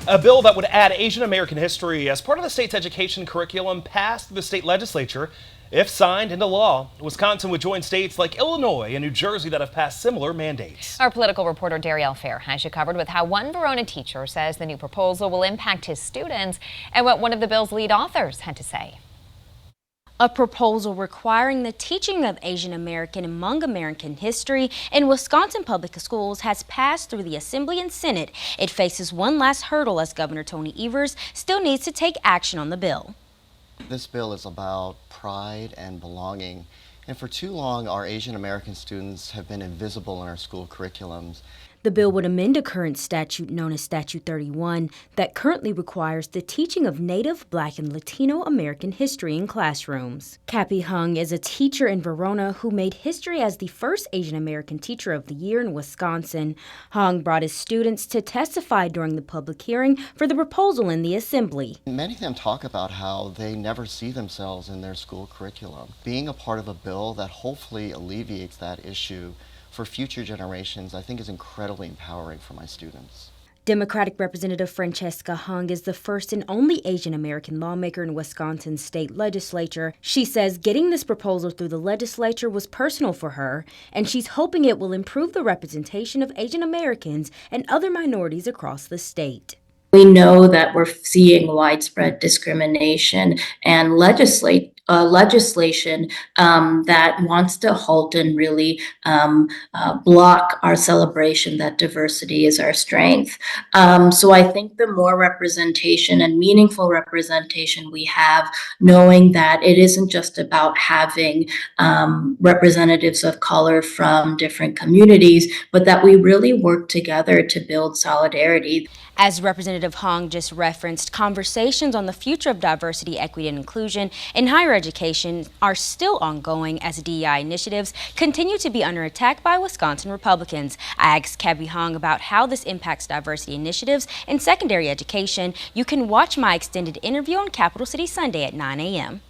A bill that would add Asian American history as part of the state's education curriculum passed the state legislature. If signed into law, Wisconsin would join states like Illinois and New Jersey that have passed similar mandates. Our political reporter Darielle Fair has you covered with how one Verona teacher says the new proposal will impact his students and what one of the bill's lead authors had to say. A proposal requiring the teaching of Asian American and Hmong American history in Wisconsin public schools has passed through the Assembly and Senate. It faces one last hurdle as Governor Tony Evers still needs to take action on the bill. This bill is about pride and belonging, and for too long our Asian American students have been invisible in our school curriculums. The bill would amend a current statute known as Statute 31 that currently requires the teaching of Native, Black, and Latino American history in classrooms. Cappy Hung is a teacher in Verona who made history as the first Asian American Teacher of the Year in Wisconsin. Hung brought his students to testify during the public hearing for the proposal in the Assembly. Many of them talk about how they never see themselves in their school curriculum. Being a part of a bill that hopefully alleviates that issue for future generations, I think is incredibly empowering for my students. Democratic Representative Francesca Hung is the first and only Asian American lawmaker in Wisconsin's state legislature. She says getting this proposal through the legislature was personal for her, and she's hoping it will improve the representation of Asian Americans and other minorities across the state. We know that we're seeing widespread discrimination and legislation that wants to halt and really block our celebration that diversity is our strength. So I think the more representation and meaningful representation we have, knowing that it isn't just about having representatives of color from different communities, but that we really work together to build solidarity. As Representative Hong just referenced, conversations on the future of diversity, equity, and inclusion in higher education are still ongoing as DEI initiatives continue to be under attack by Wisconsin Republicans. I asked Cappy Hong about how this impacts diversity initiatives in secondary education. You can watch my extended interview on Capital City Sunday at 9 a.m.